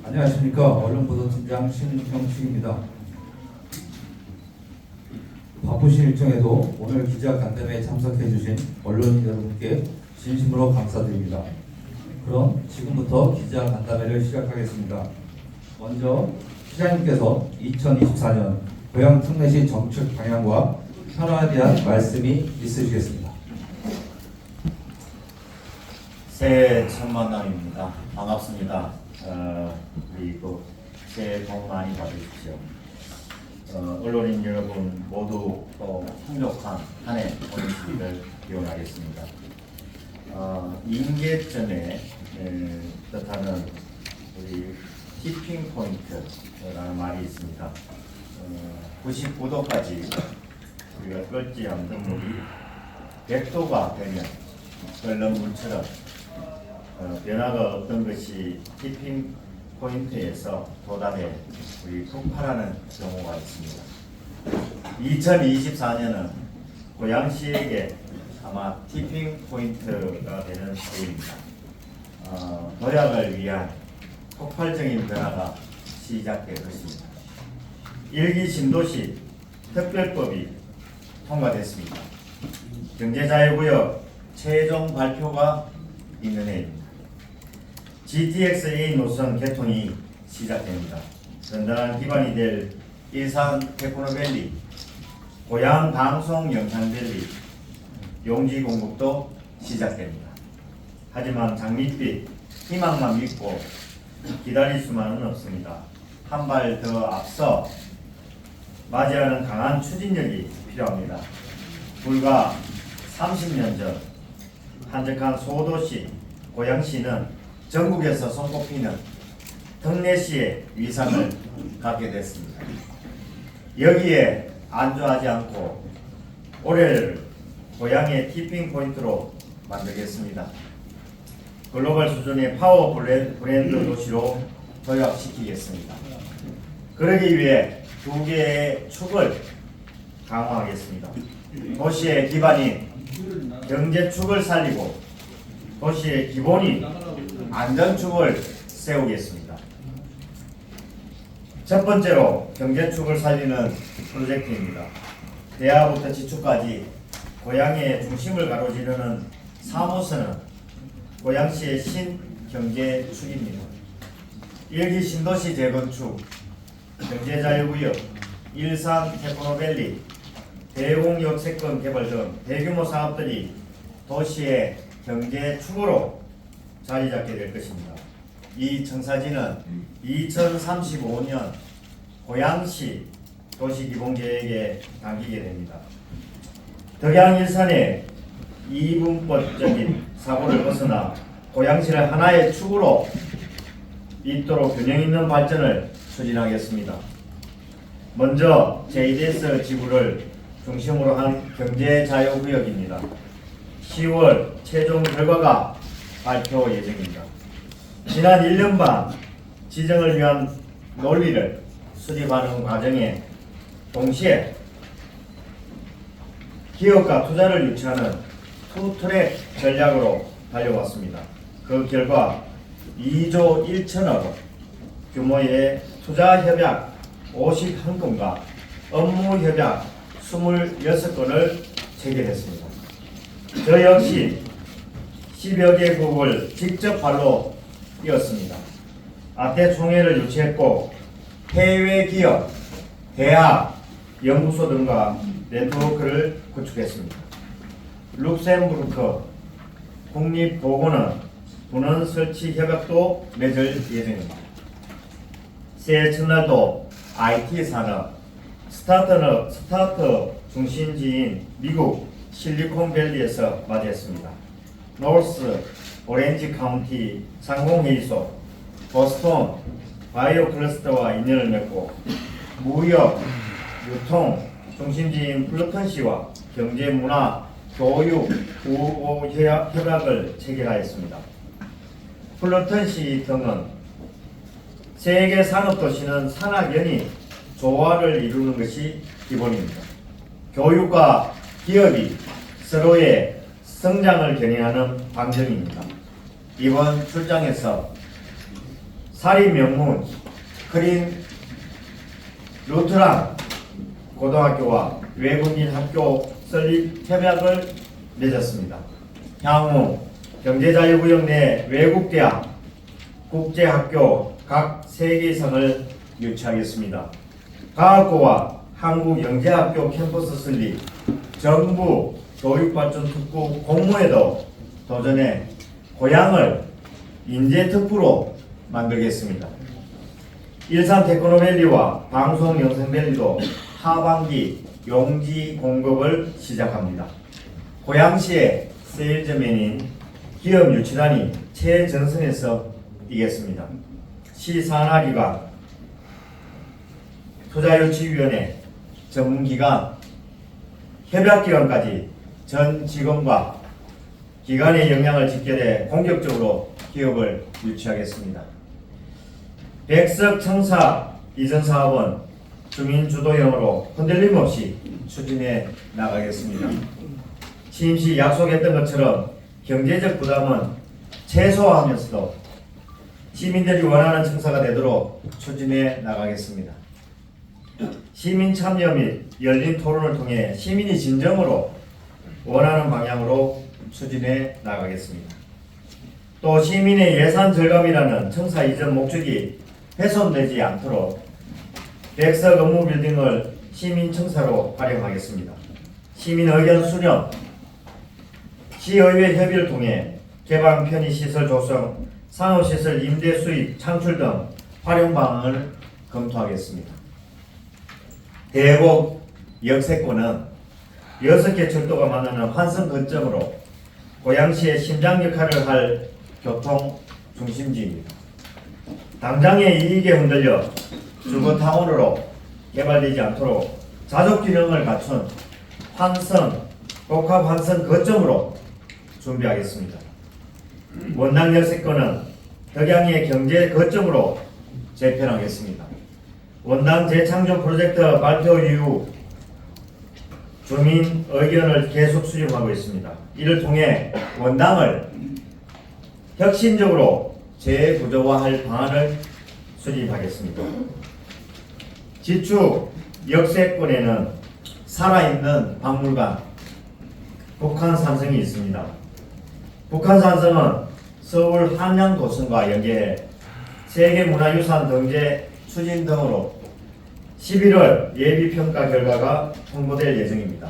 안녕하십니까. 언론보도팀장 신형식입니다. 바쁘신 일정에도 오늘 기자간담회에 참석해 주신 언론인 여러분께 진심으로 감사드립니다. 그럼 지금부터 기자간담회를 시작하겠습니다. 먼저 시장님께서 2024년 고양 특례시 정책 방향과 현안에 대한 말씀이 있으시겠습니다. 새해 첫 만남입니다. 반갑습니다. 그리고 새해 복 많이 받으십시오. 언론인 여러분 모두 풍족한 한 해 보내시기를 기원하겠습니다. 임계점에 뜻하는 우리 티핑 포인트라는 말이 있습니다. 99도까지 우리가 끓지 않는 물이 100도가 되면 끓는 물처럼 변화가 없던 것이 티핑 포인트에서 도달해 우리 폭발하는 경우가 있습니다. 2024년은 고양시에게 아마 티핑 포인트가 되는 해입니다. 도약을 위한 폭발적인 변화가 시작될 것입니다. 1기 신도시 특별법이 통과됐습니다. 경제자유구역 최종 발표가 있는 해입니다. GTX-A 노선 개통이 시작됩니다. 든든한 기반이 될 일산 테크노밸리, 고양 방송 영상밸리, 용지 공급도 시작됩니다. 하지만 장밋빛 희망만 믿고 기다릴 수만은 없습니다. 한 발 더 앞서 맞이하는 강한 추진력이 필요합니다. 불과 30년 전 한적한 소도시 고양시는 전국에서 손꼽히는 특례시의 위상을 갖게 됐습니다. 여기에 안주하지 않고 올해를 고양의 티핑 포인트로 만들겠습니다. 글로벌 수준의 파워 브랜드 도시로 도약시키겠습니다. 그러기 위해 두 개의 축을 강화하겠습니다. 도시의 기반인 경제축을 살리고 도시의 기본인 안전축을 세우겠습니다. 첫 번째로 경제축을 살리는 프로젝트입니다. 대하부터 지축까지 고양의 중심을 가로지르는 3호선은 고양시의 신경제축입니다. 1기 신도시 재건축, 경제자유구역, 일산 테크노밸리, 대공역세권 개발 등 대규모 사업들이 도시의 경제축으로 자리 잡게 될 것입니다. 이 청사진은 2035년 고양시 도시기본계획에 담기게 됩니다. 덕양 일산의 이분법적인 사고를 벗어나 고양시를 하나의 축으로 잇도록 균형 있는 발전을 추진하겠습니다. 먼저 JDS 지구를 중심으로 한 경제자유구역입니다. 10월 최종 결과가 발표 예정입니다. 지난 1년 반 지정을 위한 논리를 수립하는 과정에 동시에 기업과 투자를 유치하는 투트랙 전략으로 달려왔습니다. 그 결과 2조 1천억 원 규모의 투자 협약 51건과 업무 협약 26건을 체결했습니다. 저 역시 10여 개국을 직접 발로 뛰었습니다. 아태 총회를 유치했고 해외 기업, 대학, 연구소 등과 네트워크를 구축했습니다. 룩셈부르크 국립보건원 분원 설치 협약도 맺을 예정입니다. 새해 첫날도 IT 산업, 스타트업 중심지인 미국 실리콘밸리에서 맞이했습니다. 노스 오렌지 카운티 상공회의소, 보스턴 바이오 클러스터와 인연을 맺고 무역, 유통 중심지인 플루턴시와 경제, 문화, 교육, 우호 협약을 체결하였습니다. 플루턴시 등은 세계 산업도시는 산학연이 조화를 이루는 것이 기본입니다. 교육과 기업이 서로의 성장을 견인하는 방정입니다. 이번 출장에서 사립 명문 크린 루트랑 고등학교와 외국인 학교 설립 협약을 맺었습니다. 향후 경제자유구역 내 외국대학, 국제학교 각 3개 이상을 유치하겠습니다. 과학고와 한국영재학교 캠퍼스 설립, 정부 교육발전특구 공모에도 도전해 고향을 인재특구로 만들겠습니다. 일산 테크노밸리와 방송영상밸리도 하반기 용지 공급을 시작합니다. 고양시의 세일즈맨인 기업유치단이 최전선에서 뛰겠습니다. 시산하기관, 투자유치위원회, 전문기관, 협약기관까지 전 직원과 기관의 역량을 집결해 공격적으로 기업을 유치하겠습니다. 백석 청사 이전 사업은 주민주도형으로 흔들림 없이 추진해 나가겠습니다. 취임 시 약속했던 것처럼 경제적 부담은 최소화하면서도 시민들이 원하는 청사가 되도록 추진해 나가겠습니다. 시민 참여 및 열린 토론을 통해 시민이 진정으로 원하는 방향으로 추진해 나가겠습니다. 또 시민의 예산 절감이라는 청사 이전 목적이 훼손되지 않도록 백석 업무 빌딩을 시민 청사로 활용하겠습니다. 시민 의견 수렴, 시의회 협의를 통해 개방 편의시설 조성, 상업시설 임대 수입 창출 등 활용 방안을 검토하겠습니다. 대곡 역세권은 6개 철도가 만나는 환승 거점으로 고양시의 심장 역할을 할 교통 중심지입니다. 당장의 이익에 흔들려 주거타운으로 개발되지 않도록 자족균형을 갖춘 환승, 복합 환승 거점으로 준비하겠습니다. 원당 역세권은 덕양의 경제 거점으로 재편하겠습니다. 원당 재창조 프로젝트 발표 이후 주민 의견을 계속 수렴하고 있습니다. 이를 통해 원당을 혁신적으로 재구조화할 방안을 수립하겠습니다. 지축 역세권에는 살아있는 박물관 북한산성이 있습니다. 북한산성은 서울 한양도성과 연계해 세계문화유산 등재 추진 등으로 11월 예비평가 결과가 통보될 예정입니다.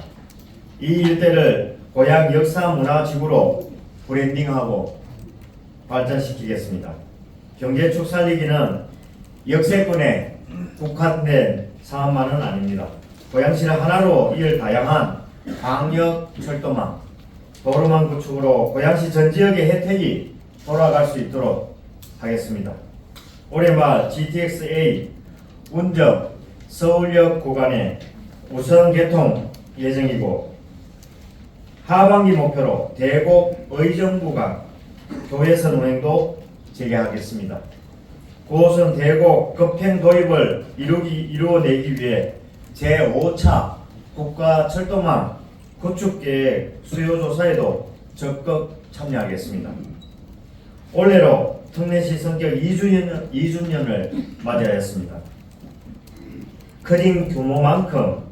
이 일대를 고향 역사문화지구로 브랜딩하고 발전시키겠습니다. 경제축 살리기는 역세권에 국한된 사업만은 아닙니다. 고양시를 하나로 이을 다양한 광역 철도망, 도로망 구축으로 고양시 전 지역의 혜택이 돌아갈 수 있도록 하겠습니다. 올해 말 GTX-A 운정 서울역 구간에 우선 개통 예정이고 하반기 목표로 대곡 의정 구간 도해선 운행도 재개하겠습니다. 9호선 대곡 급행 도입을 이루어내기 위해 제5차 국가철도망 구축계획 수요조사에도 적극 참여하겠습니다. 올해로 특례시 성격 2주년을 맞이하였습니다. 크린 규모만큼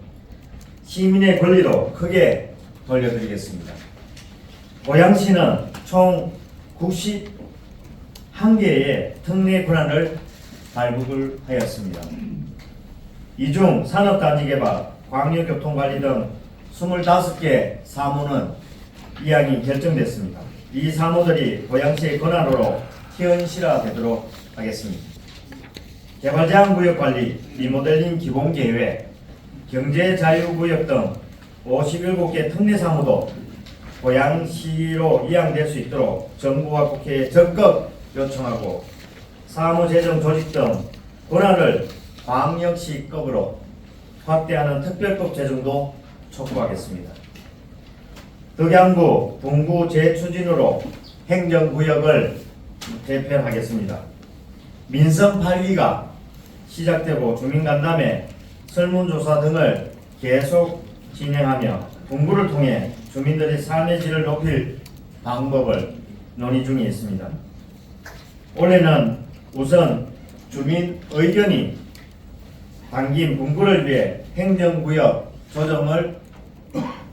시민의 권리도 크게 돌려드리겠습니다. 고양시는 총 91개의 특례 권한을 발급을 하였습니다. 이 중 산업단지 개발, 광역교통관리 등 25개 사무는 이양이 결정됐습니다. 이 사무들이 고양시의 권한으로 현실화되도록 하겠습니다. 개발제한구역관리, 리모델링 기본계획, 경제자유구역 등 57개 특례사무도 고양시로 이양될 수 있도록 정부와 국회에 적극 요청하고 사무재정 조직 등 권한을 광역시급으로 확대하는 특별법 제정도 촉구하겠습니다. 덕양구, 동구 재추진으로 행정구역을 재편하겠습니다. 민선 8기가 시작되고 주민간담회, 설문조사 등을 계속 진행하며 분구를 통해 주민들의 삶의 질을 높일 방법을 논의 중에 있습니다. 올해는 우선 주민 의견이 담긴 분구를 위해 행정구역 조정을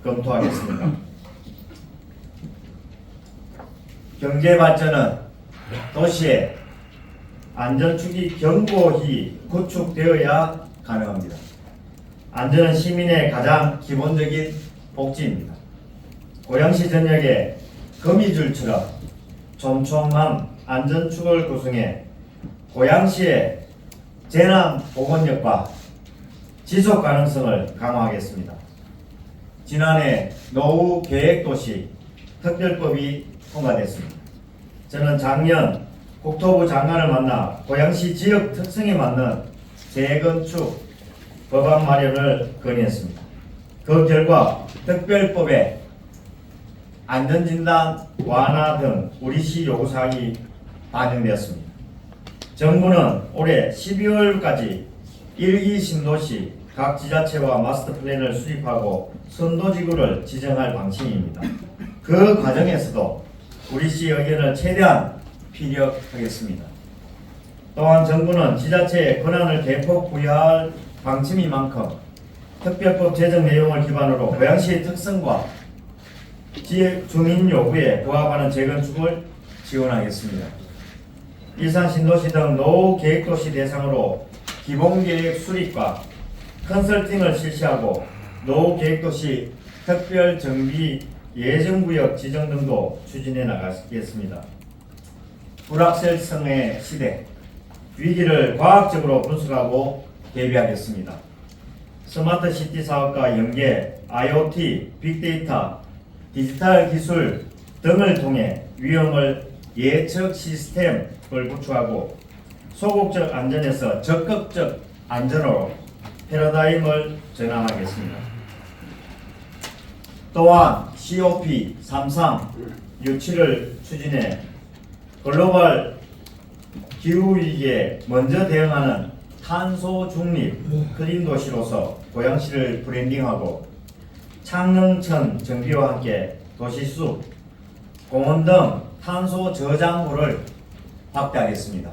검토하겠습니다. 경제발전은 도시의 안전축이 견고히 구축되어야 가능합니다. 안전은 시민의 가장 기본적인 복지입니다. 고양시 전역에 거미줄처럼 촘촘한 안전축을 구성해 고양시의 재난보건력과 지속 가능성을 강화하겠습니다. 지난해 노후 계획도시 특별법이 통과됐습니다. 저는 작년 국토부 장관을 만나 고양시 지역 특성에 맞는 재건축 법안 마련을 건의했습니다. 그 결과 특별법에 안전진단 완화 등 우리시 요구사항이 반영되었습니다. 정부는 올해 12월까지 1기 신도시 각 지자체와 마스터 플랜을 수립하고 선도지구를 지정할 방침입니다. 그 과정에서도 우리시 의견을 최대한 피력하겠습니다. 또한 정부는 지자체에 권한을 대폭 부여할 방침인 만큼 특별법 제정 내용을 기반으로 고양시의 특성과 지역 주민 요구에 부합하는 재건축을 지원하겠습니다. 일산 신도시 등 노후 계획도시 대상으로 기본계획 수립과 컨설팅을 실시하고 노후 계획도시 특별 정비 예정구역 지정 등도 추진해 나가겠습니다. 불확실성의 시대, 위기를 과학적으로 분석하고 대비하겠습니다. 스마트 시티 사업과 연계, IoT, 빅데이터, 디지털 기술 등을 통해 위험을 예측 시스템을 구축하고 소극적 안전에서 적극적 안전으로 패러다임을 전환하겠습니다. 또한 COP33 유치를 추진해 글로벌 기후위기에 먼저 대응하는 탄소 중립 클린 도시로서 고양시를 브랜딩하고 창릉천 정비와 함께 도시숲, 공원 등 탄소 저장고를 확대하겠습니다.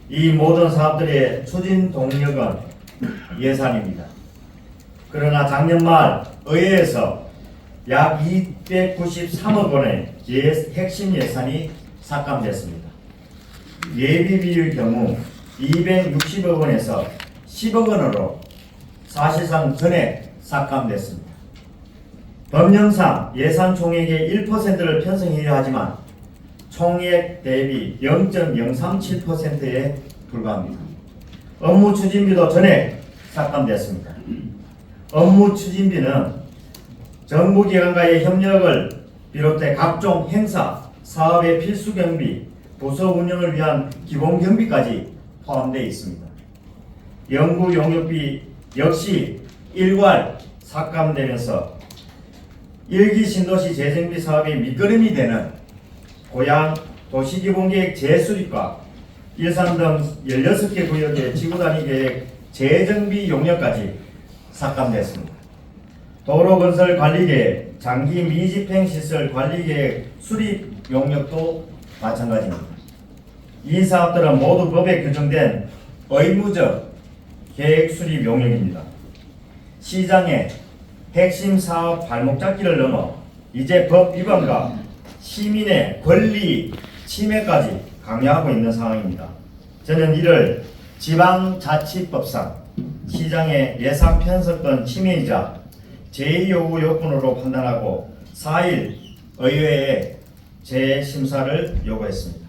이 모든 사업들의 추진 동력은 예산입니다. 그러나 작년 말 의회에서 약 293억 원의 핵심 예산이 삭감됐습니다. 예비비의 경우 260억 원에서 10억 원으로 사실상 전액 삭감됐습니다. 법령상 예산 총액의 1%를 편성해야 하지만 총액 대비 0.037%에 불과합니다. 업무 추진비도 전액 삭감됐습니다. 업무 추진비는 정부기관과의 협력을 비롯해 각종 행사, 사업의 필수 경비, 부서 운영을 위한 기본 경비까지 포함되어 있습니다. 연구 용역비 역시 일괄 삭감되면서 1기 신도시 재정비 사업의 밑거름이 되는 고양 도시기본계획 재수립과 일산 등 16개 구역의 지구단위 계획 재정비 용역까지 삭감됐습니다. 도로건설 관리계획, 장기 미집행시설 관리계획 수립 용역도 마찬가지입니다. 이 사업들은 모두 법에 규정된 의무적 계획 수립 용역입니다. 시장의 핵심 사업 발목 잡기를 넘어 이제 법 위반과 시민의 권리 침해까지 강요하고 있는 상황입니다. 저는 이를 지방자치법상 시장의 예산 편성권 침해이자 제2요구 요건으로 판단하고 4일 의회에 재심사를 요구했습니다.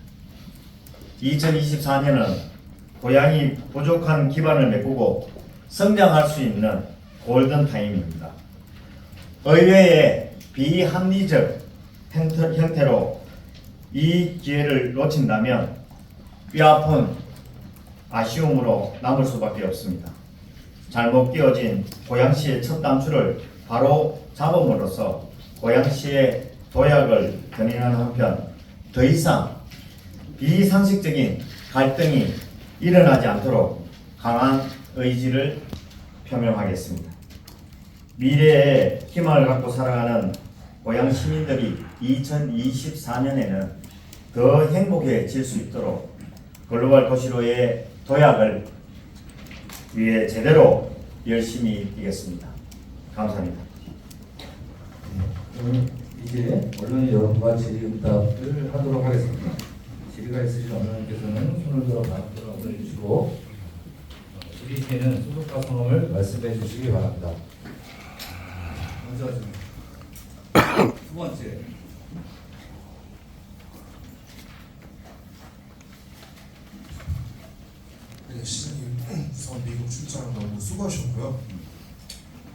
2024년은 고양이 부족한 기반을 메꾸고 성장할 수 있는 골든타임입니다. 의회의 비합리적 형태로 이 기회를 놓친다면 뼈아픈 아쉬움으로 남을 수밖에 없습니다. 잘못 끼워진 고양시의 첫 단추를 바로 잡음으로써 고양시의 도약을 견인하는 한편 더 이상 비상식적인 갈등이 일어나지 않도록 강한 의지를 표명하겠습니다. 미래에 희망을 갖고 살아가는 고향 시민들이 2024년에는 더 행복해질 수 있도록 글로벌 도시로의 도약을 위해 제대로 열심히 뛰겠습니다. 감사합니다. 그럼 이제 언론인 여러분과 질의응답을 하도록 하겠습니다. 질의가 있으신 언론인께서는 손을 들어 마이크를 올려주시고 질의 시에는 소속과 성함을 말씀해 주시기 바랍니다. 먼저 두 번째. 네, 시장님 우선 미국 출장 너무 수고하셨고요.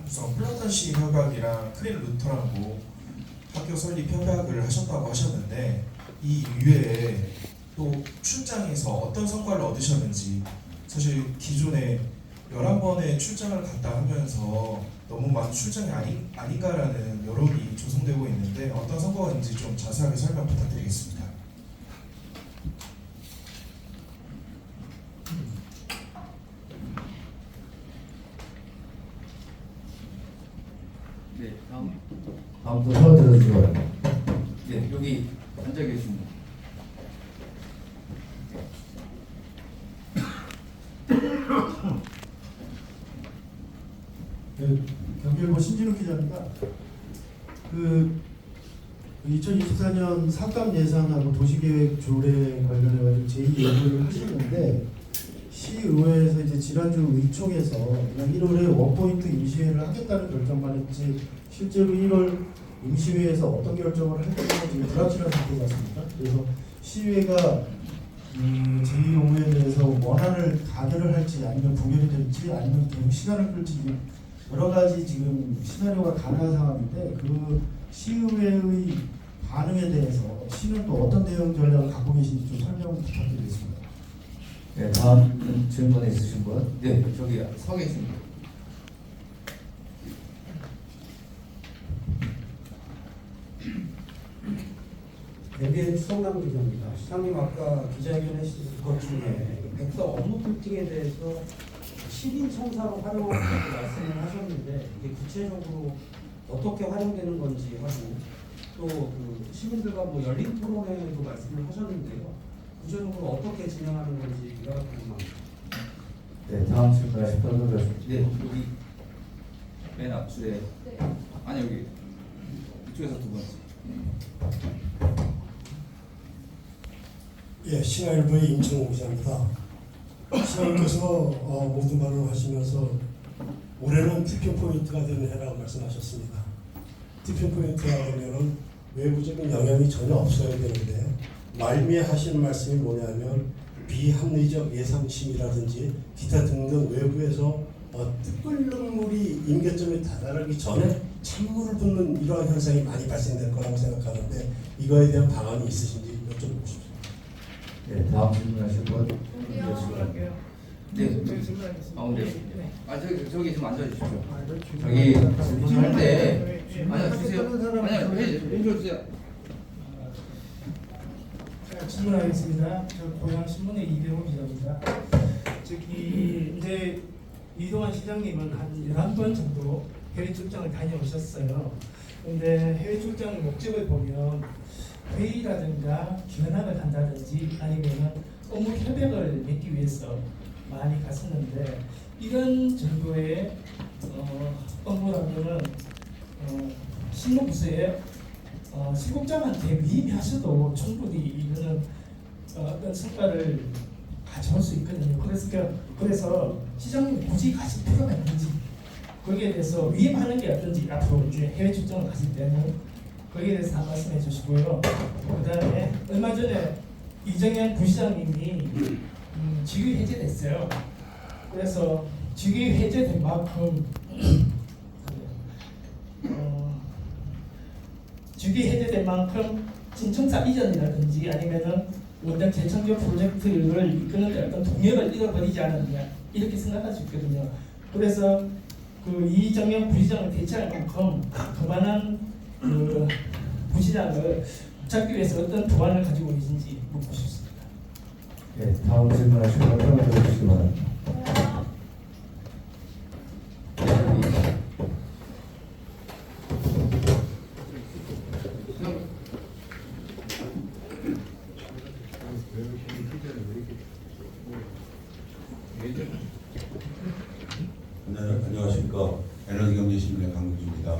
우선 플라탄시 협약이랑 크릴 루터라고 학교 설립 협약을 하셨다고 하셨는데 이 이외에 또 출장에서 어떤 성과를 얻으셨는지, 사실 기존에 11번의 출장을 갔다 하면서 너무 많은 출장이 아닌가라는 여론이 조성되고 있는데 어떤 성과가 있는지 좀 자세하게 설명 부탁드리겠습니다. 네, 다음 또 손을 들어주시기 바랍니다. 네, 여기 앉아 계십니다. 네, 경기일보 신진우 기자입니다. 2024년 삭감 예산하고 도시계획 조례 관련해가지고 제2예고를 하시는데 시의회에서 이제 지난주 의총에서 그냥 1월에 원포인트 임시회를 하겠다는 결정만 했지 실제로 1월 임시회에서 어떤 결정을 할 건지 지금 불확실한 상태인 것 같습니다. 그래서 시의회가 제2의회에 대해서 원안을 가결을 할지 아니면 부결이 될지 아니면 계속 시간을 끌지 여러 가지 지금 시나리오가 가능한 상황인데 그 시의회의 반응에 대해서 시는 또 어떤 대응 전략을 갖고 계신지 좀 설명 부탁드리겠습니다. 네, 다음 질문 있으신 분? 네, 저기 서 계십니다. MBN 추성남 기자입니다. 시장님 아까 기자회견 하신 것 중에 백서 업무 프리팅에 대해서 시민 청사로 활용하겠다고 말씀을 하셨는데 이게 구체적으로 어떻게 활용되는 건지 하고 또 그 시민들과 뭐 열린 토론회도 말씀을 하셨는데요. 구체적으로 어떻게 진행하는 건지가 궁금합니다. 네, 다음 질문하실 분은 네, 여기 맨 앞줄에 아니 여기 이쪽에서 두 번째. 예, 신화일보의 임청호 기자입니다. 시장님께서 모든 말을 하시면서 올해는 투표 포인트가 되는 해라고 말씀하셨습니다. 투표 포인트가 되면은 외부적인 영향이 전혀 없어야 되는데 말미하시는 말씀이 뭐냐면 비합리적 예상심이라든지 기타 등등 외부에서 끓는 물이 임계점에 다다르기 전에 찬물을 붓는 이러한 현상이 많이 발생될 거라고 생각하는데 이거에 대한 방안이 있으신지 여쭤보고 싶습니다. 네, 다음 질문하실 분. 네, 가운데. 아 저기 좀 앉아주십시오. 저기 질문할 때 앉아주세요. 아니요, 해주세요. 질문하겠습니다. 저 고향신문의 이대호 기자입니다. 저기 이제 이동환 시장님은 한 11번 정도 해외 출장을 다녀오셨어요. 근데 해외 출장 목적을 보면 회의라든가 견학을 한다든지 아니면 업무 협약을 맺기 위해서 많이 갔었는데 이런 정도의 업무라면은 신문부서에 실국장한테 위임하셔도 충분히 이거는 어떤 성과를 가져올 수 있거든요. 그래서 시장님 굳이 가실 필요가 있는지 거기에 대해서 위임하는 게 어떤지 앞으로 이제 해외 출장을 가실 때는 거기에 대해서 한 말씀해 주시고요. 그다음에 얼마 전에 이정현 부시장님이 직위 해제됐어요. 그래서 직위 해제된 만큼 직위 해제된 만큼 진청사 이전이라든지 아니면은 원전 재창조 프로젝트를 이끄는 데 어떤 동력을 잃어버리지 않았느냐 이렇게 생각할 수 있거든요. 그래서 그 이정현 부시장을 대체할 만큼 그만한 그 부시장을 잡기 위해서 어떤 도안을 가지고 계신지 묻고 싶습니다. 네, 다음 질문하시고 설명 드리시기 바랍니다. 안녕하십니까. 에너지경제신문의 강민주입니다.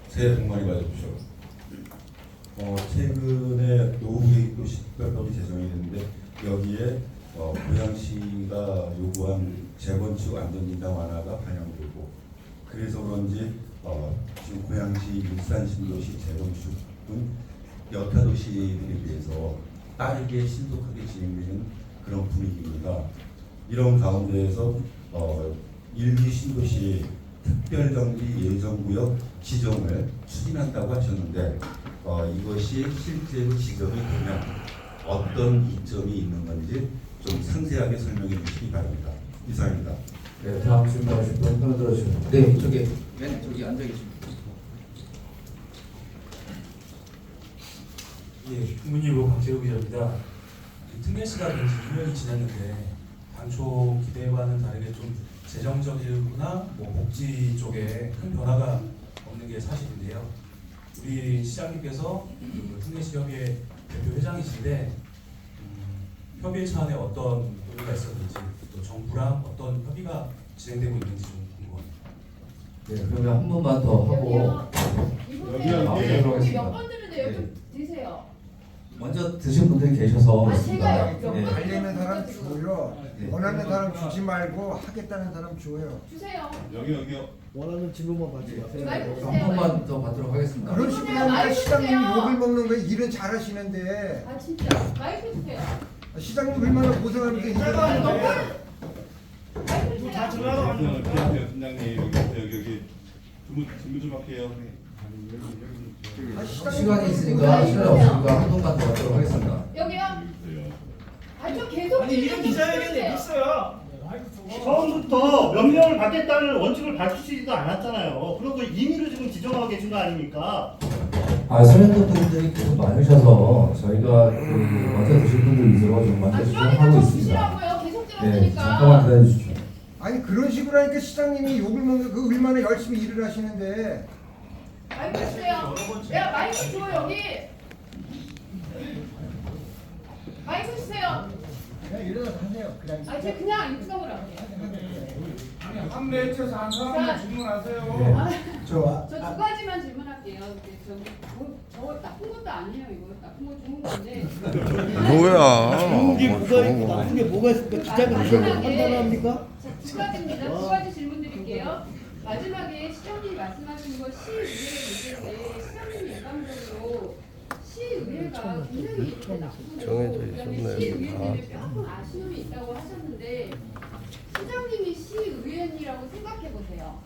새해 복 많이 받으십시오. 최근에 노후계획도 식별법이 제정이 됐는데 여기에 고양시가 요구한 재건축 안전진단 완화가 반영되고 그래서 그런지 지금 고양시 일산 신도시 재건축은 여타 도시들에 비해서 빠르게 신속하게 진행되는 그런 분위기입니다. 이런 가운데에서 일기 신도시 특별정비 예정구역 지정을 추진한다고 하셨는데 이것이 실제로 지정이 되면 어떤 이점이 있는 건지 좀 상세하게 설명해 주시기 바랍니다. 이상입니다. 네, 다음 질문하실 분 손을 들어주시면. 네, 이쪽에 맨 저기 앉아 계십니다. 예, 국민일보 박재우 기자입니다. 특례시가 된 지 2년이 지났는데 당초 기대와는 다르게 좀 재정적이거나 복지 쪽에 큰 변화가 없는 게 사실인데요. 우리 시장님께서 그 특례시 협의회 대표 회장이신데 협의회 차원에 어떤 논의가 있었는지 또 정부랑 어떤 협의가 진행되고 있는지 좀 궁금합니다. 네, 그러면 한 번만 더 하고 여기 몇 번 드는데 여기 좀 드세요. 먼저 드신 분들이 계셔서 아, 그렇습니다. 제가요? 몇 네. 번? 달리는 사람 주고요. 네. 원하는 사람 주지 말고 하겠다는 사람 줘요. 주세요. 여기요. 원하는 질문만 받지 마세요. 마이크 주세요. 한 번만 더 받도록 하겠습니다. 그런 식으로 마이크 하니까 시장님이 주세요. 욕을 먹는 거예요. 일은 잘하시는데 아 진짜 마이크 주세요. 시장님 얼마나 고생하면서 일을 하는데 마이크 주세요. 팀장님 여기 질문 좀 할게요. 시간이 있으니까 시간이 없으니까 한 번만 더 받도록 하겠습니다. 여기요. 아저 계속 아니 이런 기자회견이 있어요. 처음부터 몇 명을 받겠다는 원칙을 밝히지도 않았잖아요. 그리고 임의로 지금 지정하고 계신 거 아닙니까? 서현동 분들이 계속 많으셔서 저희가 먼저 드실 분들 위주로 좀 먼저 시간이 진행하고 좀 있습니다. 주시라고요. 계속 네, 들었으니까. 잠깐만 기다려 주십시오. 아니 그런 식으로 하니까 시장님이 욕을 먹는 그 얼마나 열심히 일을 하시는데 마이크 주세요. 야 마이크 줘 여기. 마이크 주세요. 그냥 일어나서 하세요. 그냥 아 제가 그냥 입성을 할게요. 한 매트에서 한 사람만 질문하세요. 네. 저 두 가지만 질문할게요. 저 나쁜 것도 아니에요. 이거 나쁜 거 좋은 건데. 뭐야? 이게 뭐가 있고 나쁜 게 뭐가 있을까? 기자가 판단합니까? 두 가지입니다. 두 가지 질문 드릴게요. 마지막에 시장님이 말씀하신 거 시의회 문제인데 시장님이 일반적으로 시의회가 굉장히 이렇게 나쁘고 그다음에 시의회 때문에 조금 아쉬움이 있다고 하셨는데 시장님이 시의회라고 생각해 보세요.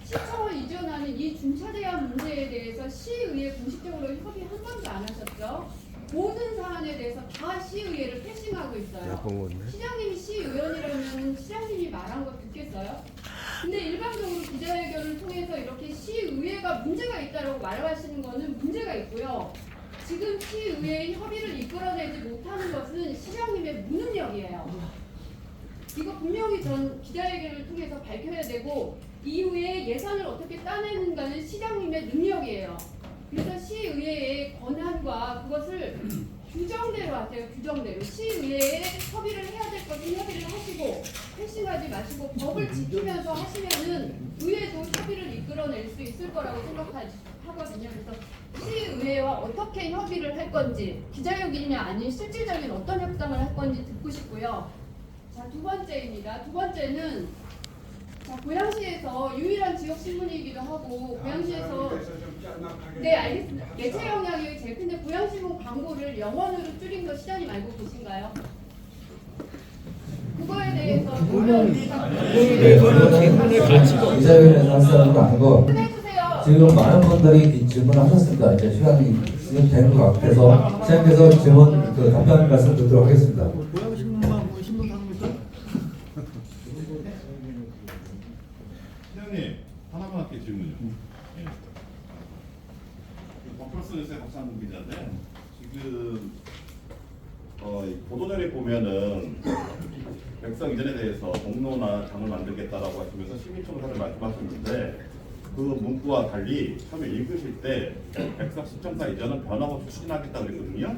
시청을 이전하는 이 중차대한 문제에 대해서 시의회 공식적으로 협의 한 번도 안 하셨죠? 모든 사안에 대해서 다 시의회를 패싱하고 있어요. 시장님이 시의원이라면 시장님이 말한 거 듣겠어요? 근데 일반적으로 기자회견을 통해서 이렇게 시의회가 문제가 있다고 말하시는 거는 문제가 있고요. 지금 시의회의 협의를 이끌어내지 못하는 것은 시장님의 무능력이에요. 이거 분명히 전 기자회견을 통해서 밝혀야 되고 이후에 예산을 어떻게 따내는가는 시장님의 능력이에요. 그래서 시의회의 권한과 그것을 규정대로 하세요. 규정대로 시의회에 협의를 해야 될 것은 협의를 하시고 패싱하지 마시고 법을 지키면서 하시면은 의회도 협의를 이끌어낼 수 있을 거라고 생각하거든요. 그래서 시의회와 어떻게 협의를 할 건지 기자회견이냐 아닌 실질적인 어떤 협상을 할 건지 듣고 싶고요. 자, 두 번째입니다. 두 번째는 고양시에서 유일한 지역 신문이기도 하고 고양시에서 네 알겠습니다. 매체 영향이 제일 큰데 고양신문 광고를 영원으로 줄인 거 시장님 알고 계신가요? 그거에 대해서 기자회견에서 하시는 거 아니고 끝내주세요. 지금 많은 분들이 질문하셨습니다. 이제 시간이 지금 되는 것 같아서 시장님께서 질문 답변 말씀 드리도록 하겠습니다. 고양신문만 신문 사입니까? 시장님 하나만 할게 질문요. 버플스 요새 박상국 기자인데 지금 이 보도자료에 보면은 백석 이전에 대해서 공로나 장을 만들겠다라고 하시면서 시민청사를 말씀하셨는데 그 문구와 달리 처음에 읽으실 때 백석 시청사 이전은 변함없이 추진하겠다 그랬거든요.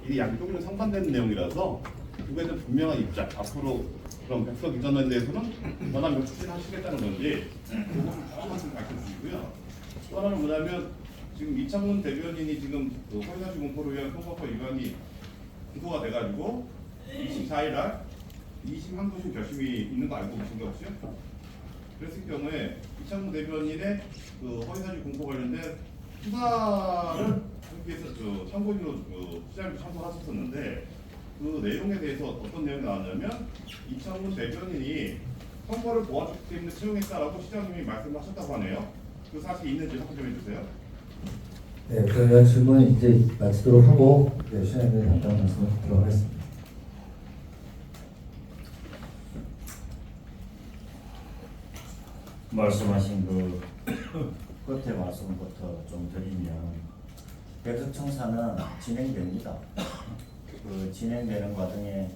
이게 양쪽으로 상반되는 내용이라서 그거에 대한 분명한 입장, 앞으로 그럼 백석 이전에 대해서는 변함없이 추진하시겠다는 건지 그거 정확한 좀 밝혀주시고요. 또 하나는 뭐냐면 지금 이창문 대변인이 지금 그 허위사실 공포를 위한 선거법 위반이 기소가 돼가지고 24일 날 2심 항소심 결심이 있는 거 알고 계신 게 없어요? 그랬을 경우에 이창문 대변인의 그 허위사실 공포 관련된 수사를 하기 위해서 참고인으로 시장에 참석하셨었는데 그 내용에 대해서 어떤 내용이 나왔냐면 이창문 대변인이 선거를 도와줬기 때문에 채용했다라고 시장님이 말씀하셨다고 하네요. 그 사실이 있는지 확인 좀 해주세요. 네, 그러면 질문 이제 마치도록 하고 시장님의 간단한 말씀을 듣도록 하겠습니다. 말씀하신 그 끝에 말씀부터 좀 드리면 백석청사는 진행됩니다. 그 진행되는 과정에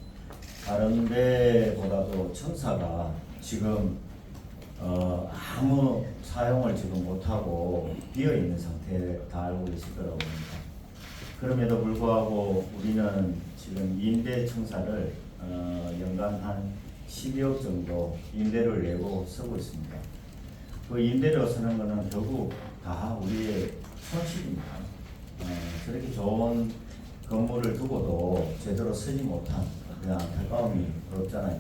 다른 데보다도 청사가 지금 아무 사용을 지금 못하고 비어있는 상태에 다 알고 계실 거라고 봅니다. 그럼에도 불구하고 우리는 지금 임대 청사를 연간 한 12억 정도 임대를 내고 쓰고 있습니다. 그 임대료 쓰는 거는 결국 다 우리의 손실입니다. 저렇게 좋은 건물을 두고도 제대로 쓰지 못한 그냥 안타까움이 없잖아요.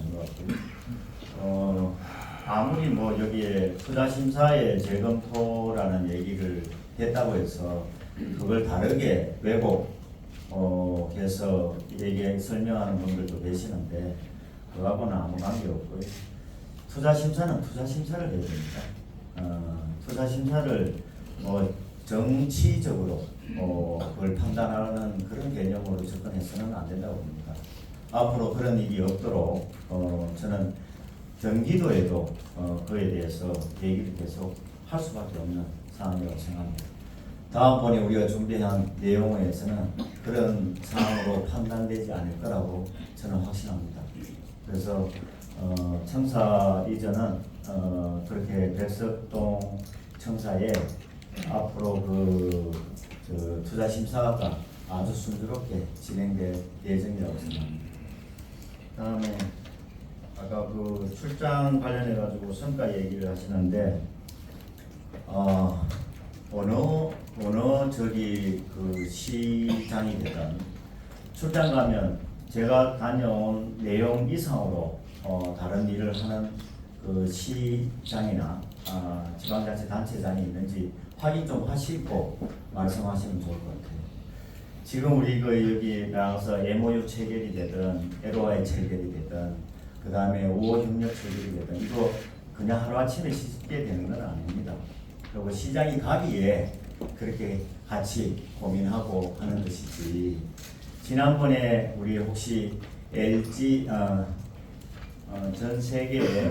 아무리 뭐 여기에 투자심사의 재검토라는 얘기를 했다고 해서 그걸 다르게 왜곡해서 설명하는 분들도 계시는데 그거하고는 아무 관계없고요. 투자심사는 투자심사를 해야 됩니다. 투자심사를 정치적으로 그걸 판단하는 그런 개념으로 접근해서는 안 된다고 봅니다. 앞으로 그런 일이 없도록 저는 경기도에도 그에 대해서 얘기를 계속 할 수밖에 없는 상황이라고 생각합니다. 다음번에 우리가 준비한 내용에서는 그런 상황으로 판단되지 않을 거라고 저는 확신합니다. 그래서 청사 이전은 그렇게 백석동 청사에 앞으로 투자 심사가 아주 순조롭게 진행될 예정이라고 생각합니다. 다음에 아까 그 출장 관련해 가지고 성과 얘기를 하시는데 어느 저기 그 시장이 되든 출장 가면 제가 다녀온 내용 이상으로 다른 일을 하는 그 시장이나 지방자치 단체장이 있는지 확인 좀 하시고 말씀하시면 좋을 것 같아요. 지금 우리 그 여기 나와서 MOU 체결이 되든 LOI 체결이 되든 그 다음에 5호 협력 체결이 되든 이거 그냥 하루아침에 쉽게 되는 건 아닙니다. 그리고 시장이 가기에 그렇게 같이 고민하고 하는 것이지. 지난번에 우리 혹시 LG 전 세계에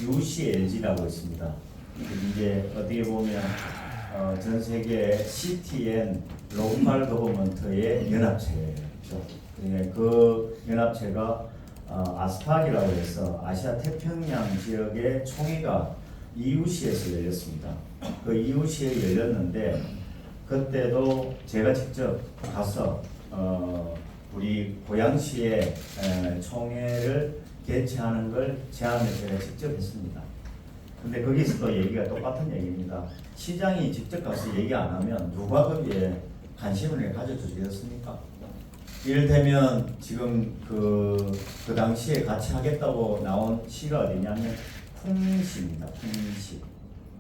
UCLG라고 있습니다. 이게 어떻게 보면 전 세계 CTN 로컬 거버먼트의 연합체죠. 그 연합체가 아스팍이라고 해서 아시아 태평양 지역의 총회가 EUC에서 열렸습니다. 그 EUC에 열렸는데 그때도 제가 직접 가서 우리 고양시의 총회를 개최하는 걸 제안을 제가 직접 했습니다. 근데 거기서도 얘기가 똑같은 얘기입니다. 시장이 직접 가서 얘기 안 하면 누가 거기에 관심을 가져주겠습니까? 이를테면 지금 그 당시에 같이 하겠다고 나온 시가 어디냐면 풍민시입니다. 풍민시.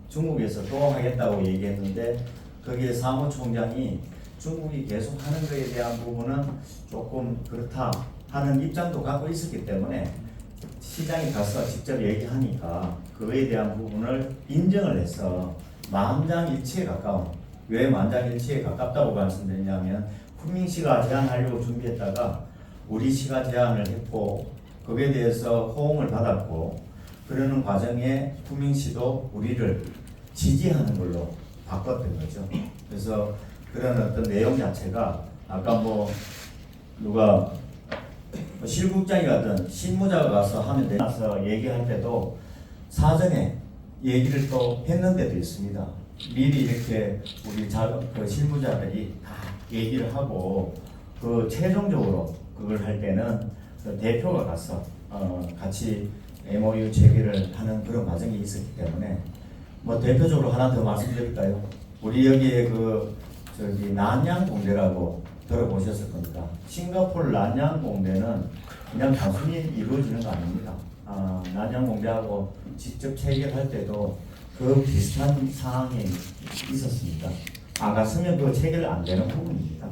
중국에서 또 하겠다고 얘기했는데 거기에 사무총장이 중국이 계속 하는 것에 대한 부분은 조금 그렇다 하는 입장도 갖고 있었기 때문에 시장에 가서 직접 얘기하니까 그거에 대한 부분을 인정을 해서 만장일치에 가까운, 왜 만장일치에 가깝다고 말씀드리냐면 kunming시가 제안하려고 준비했다가 우리 시가 제안을 했고 거기에 대해서 호응을 받았고 그러는 과정에 kunming시도 우리를 지지하는 걸로 바꿨던 거죠. 그래서 그런 어떤 내용 자체가 아까 뭐 누가 실국장이 가든 실무자가 가서 하면 되나서 얘기할 때도 사전에 얘기를 또 했는데도 있습니다. 미리 이렇게 우리 그 실무자들이 다 얘기를 하고 그 최종적으로 그걸 할 때는 그 대표가 가서 같이 MOU 체결을 하는 그런 과정이 있었기 때문에 뭐 대표적으로 하나 더 말씀드릴까요? 우리 여기에 그 저기 난양 공대라고 들어보셨을 겁니다. 싱가포르 난양 공대는 그냥 단순히 이루어지는 거 아닙니다. 난양 공대하고 직접 체결할 때도 그 비슷한 상황이 있었습니다. 안 갔으면 그 체결 안 되는 부분입니다.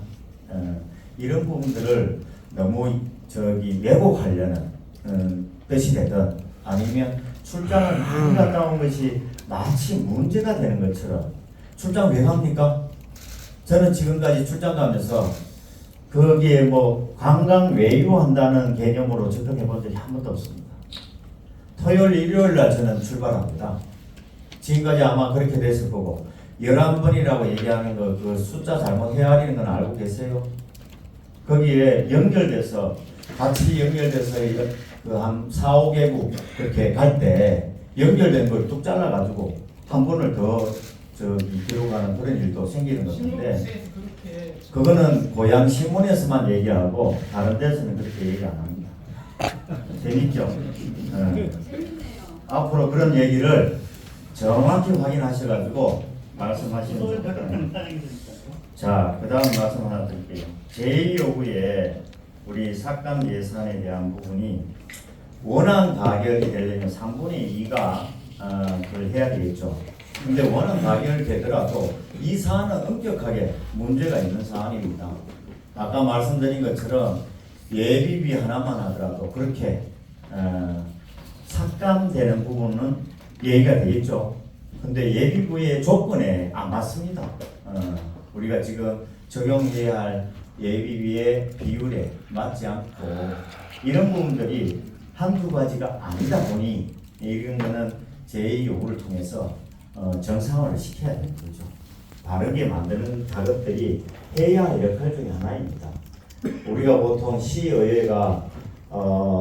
이런 부분들을 너무 저기 왜곡하려는 뜻이 되든 아니면 출장을 많이 갔다 온 것이 마치 문제가 되는 것처럼 출장 왜 갑니까? 저는 지금까지 출장 가면서 거기에 뭐 관광 외유한다는 개념으로 접근해 본 적이 한 번도 없습니다. 토요일, 일요일 날 저는 출발합니다. 지금까지 아마 그렇게 됐을 거고 11번이라고 얘기하는 거 그 숫자 잘못 헤아리는 건 알고 계세요? 거기에 연결돼서 같이 연결돼서 그 한 4, 5개국 그렇게 갈 때 연결된 걸 뚝 잘라가지고 한 번을 더 저기 기록하는 그런 일도 생기는 건데 그거는 고향 신문에서만 얘기하고 다른 데서는 그렇게 얘기 안 합니다. 재밌죠? 앞으로 그런 얘기를 정확히 확인하셔가지고 말씀하시는 겁니다. 자, 그 다음 말씀 하나 드릴게요. 제2요구에 우리 삭감 예산에 대한 부분이 원안 가결이 되려면 3분의 2가 그걸 해야 되겠죠. 근데 원안 가결 되더라도 이 사안은 엄격하게 문제가 있는 사안입니다. 아까 말씀드린 것처럼 예비비 하나만 하더라도 그렇게 삭감되는 부분은 얘기가 되겠죠. 근데 예비부의 조건에 안 맞습니다. 우리가 지금 적용해야 할 예비비의 비율에 맞지 않고 이런 부분들이 한두 가지가 아니다 보니 이런 거는 제2요구를 통해서 정상화를 시켜야 되는 거죠. 바르게 만드는 작업들이 해야 할 역할 중에 하나입니다. 우리가 보통 시의회가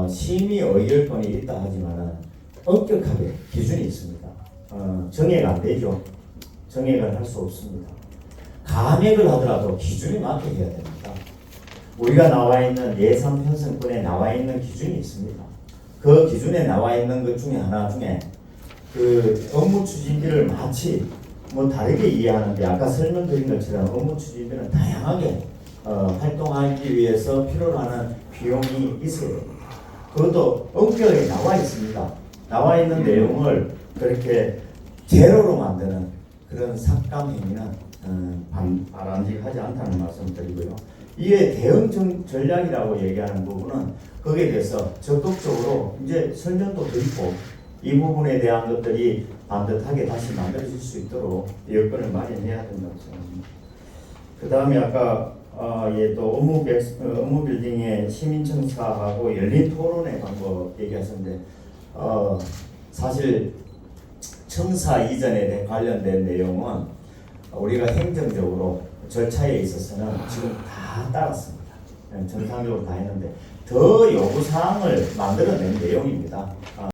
심의 의결권이 있다 하지만 엄격하게 기준이 있습니다. 정액 안 되죠. 정액을 할 수 없습니다. 감액을 하더라도 기준에 맞게 해야 됩니다. 우리가 나와 있는 예산 편성권에 나와 있는 기준이 있습니다. 그 기준에 나와 있는 것 중에 하나 중에 그 업무 추진비를 마치 뭐 다르게 이해하는데 아까 설명드린 것처럼 업무 추진비는 다양하게 활동하기 위해서 필요로 하는 비용이 있어야 됩니다. 그것도 엄격하게 나와 있습니다. 나와 있는 내용을 그렇게 제로로 만드는 그런 삭감 행위는 바람직하지 않다는 말씀을 드리고요. 이에 대응 전략이라고 얘기하는 부분은 거기에 대해서 적극적으로 이제 설명도 드리고 이 부분에 대한 것들이 반듯하게 다시 만들어질 수 있도록 여건을 마련해야 된다고 생각합니다. 그 다음에 아까 또 업무 빌딩의 시민청사하고 열린 토론회 방법 얘기하셨는데 사실 청사 이전에 관련된 내용은 우리가 행정적으로 절차에 있어서는 지금 다 따랐습니다. 정상적으로 다 했는데 더 요구사항을 만들어낸 내용입니다.